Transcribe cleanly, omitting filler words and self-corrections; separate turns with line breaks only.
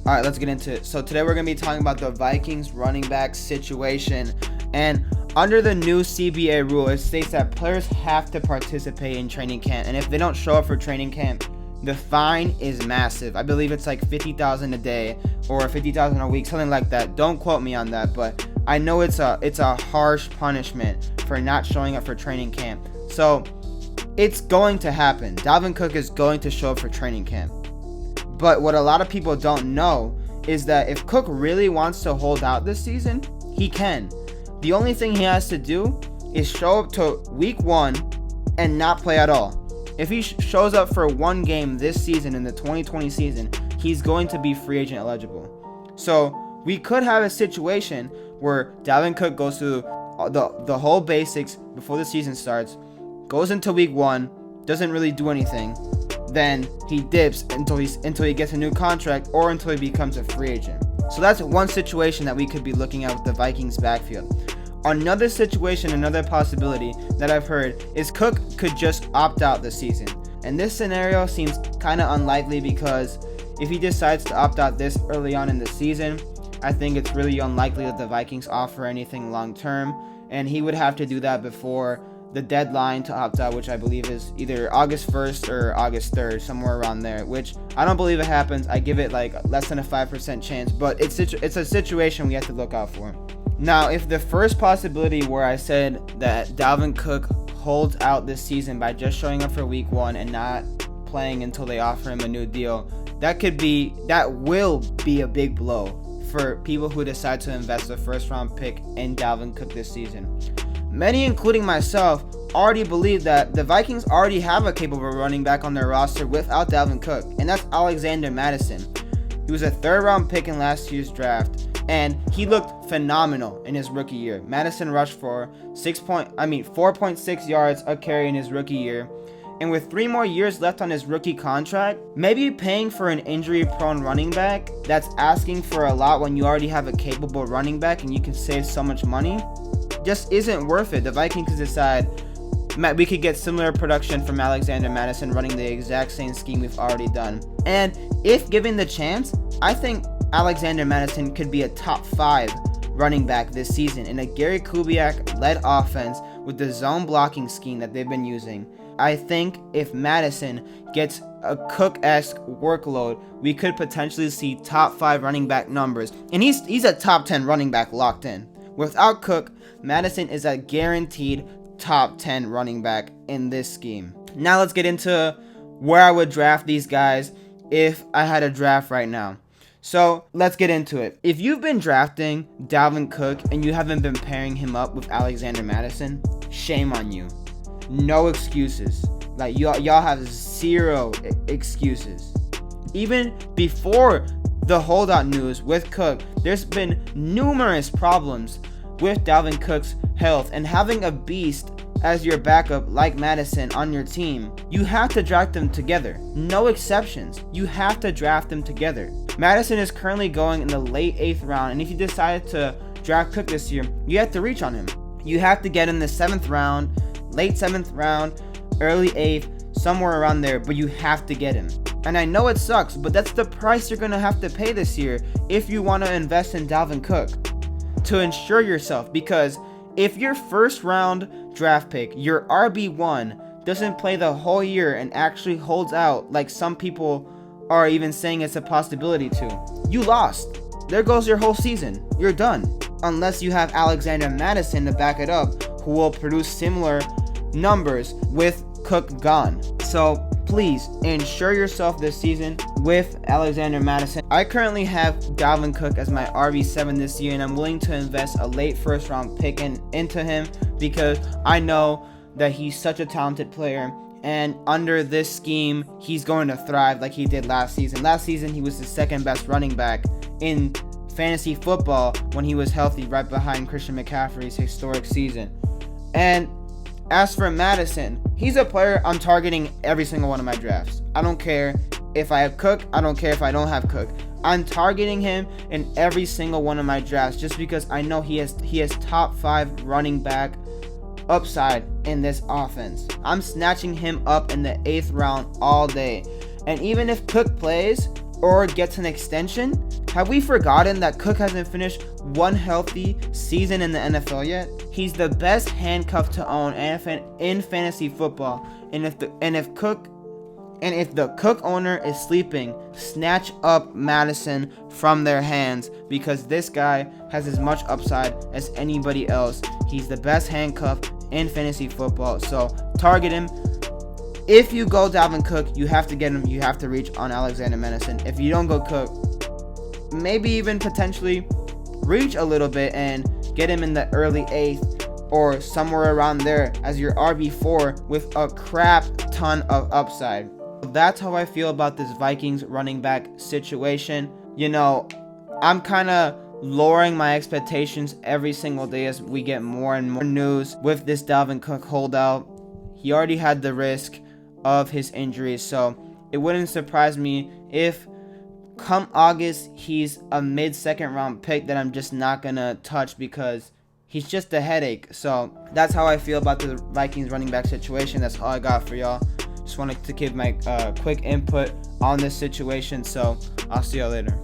All right, let's get into it. So today we're going to be talking about the Vikings running back situation. And under the new CBA rule, it states that players have to participate in training camp. And if they don't show up for training camp, the fine is massive. I believe it's like $50,000 a day or $50,000 a week, something like that. Don't quote me on that, but I know it's a harsh punishment for not showing up for training camp. So it's going to happen. Dalvin Cook is going to show up for training camp. But what a lot of people don't know is that if Cook really wants to hold out this season, he can. The only thing he has to do is show up to week 1 and not play at all. If he shows up for one game this season, in the 2020 season, he's going to be free agent eligible. So we could have a situation where Dalvin Cook goes through the whole basics before the season starts, goes into week 1, doesn't really do anything, then he dips until he gets a new contract or until he becomes a free agent. So that's one situation that we could be looking at with the Vikings backfield. Another situation, another possibility that I've heard is Cook could just opt out this season. And this scenario seems kind of unlikely because if he decides to opt out this early on in the season, I think it's really unlikely that the Vikings offer anything long term. And he would have to do that before the deadline to opt out, which I believe is either August 1st or August 3rd, somewhere around there, which I don't believe it happens. I give it like less than a 5% chance, but it's a situation we have to look out for. Now, if the first possibility where I said that Dalvin Cook holds out this season by just showing up for week 1 and not playing until they offer him a new deal, that will be a big blow for people who decide to invest a first round pick in Dalvin Cook this season. Many, including myself, already believe that the Vikings already have a capable running back on their roster without Dalvin Cook, and that's Alexander Mattison. He was a 3rd round pick in last year's draft, and he looked phenomenal in his rookie year. Mattison rushed for 4.6 yards a carry in his rookie year, and with 3 more years left on his rookie contract, maybe paying for an injury-prone running back that's asking for a lot when you already have a capable running back and you can save so much money just isn't worth it. The Vikings could decide we could get similar production from Alexander Mattison running the exact same scheme we've already done. And if given the chance, I think Alexander Mattison could be a top 5 running back this season in a Gary Kubiak-led offense with the zone blocking scheme that they've been using. I think if Mattison gets a Cook-esque workload, we could potentially see top 5 running back numbers. And he's a top 10 running back locked in. Without Cook, Mattison is a guaranteed top 10 running back in this scheme. Now let's get into where I would draft these guys if I had a draft right now. So let's get into it. If you've been drafting Dalvin Cook and you haven't been pairing him up with Alexander Mattison, shame on you. No excuses. Like y'all have 0 excuses. Even before the holdout news with Cook, there's been numerous problems with Dalvin Cook's health, and having a beast as your backup like Mattison on your team, you have to draft them together. No exceptions. You have to draft them together. Mattison is currently going in the late 8th round, and if you decide to draft Cook this year, you have to reach on him. You have to get in the 7th round, late 7th round, early 8th, somewhere around there, but you have to get him. And I know it sucks, but that's the price you're going to have to pay this year if you want to invest in Dalvin Cook to ensure yourself. Because if your first round draft pick, your RB1, doesn't play the whole year and actually holds out like some people are even saying it's a possibility to, you lost. There goes your whole season. You're done. Unless you have Alexander Mattison to back it up, who will produce similar numbers with Cook gone. So please ensure yourself this season with Alexander Mattison. I currently have Dalvin Cook as my RB7 this year, and I'm willing to invest a late 1st round pick into him because I know that he's such a talented player, and under this scheme, he's going to thrive like he did last season. Last season, he was the 2nd best running back in fantasy football when he was healthy, right behind Christian McCaffrey's historic season. And as for Mattison, he's a player I'm targeting every single one of my drafts. I don't care if I have Cook. I don't care if I don't have Cook. I'm targeting him in every single one of my drafts just because I know he has top 5 running back upside in this offense. I'm snatching him up in the 8th round all day. And even if Cook plays, or gets an extension? Have we forgotten that Cook hasn't finished one healthy season in the NFL yet? He's the best handcuff to own in fantasy football. And if the Cook owner is sleeping, snatch up Mattison from their hands, because this guy has as much upside as anybody else. He's the best handcuff in fantasy football. So target him. If you go Dalvin Cook, you have to get him. You have to reach on Alexander Mattison. If you don't go Cook, maybe even potentially reach a little bit and get him in the early 8th or somewhere around there as your RB4 with a crap ton of upside. That's how I feel about this Vikings running back situation. You know, I'm kind of lowering my expectations every single day as we get more and more news with this Dalvin Cook holdout. He already had the risk of his injuries, so it wouldn't surprise me if come August he's a mid-second round pick that I'm just not gonna touch because he's just a headache. So that's how I feel about the Vikings running back situation. That's all I got for y'all. Just wanted to give my quick input on this situation, so I'll see y'all later.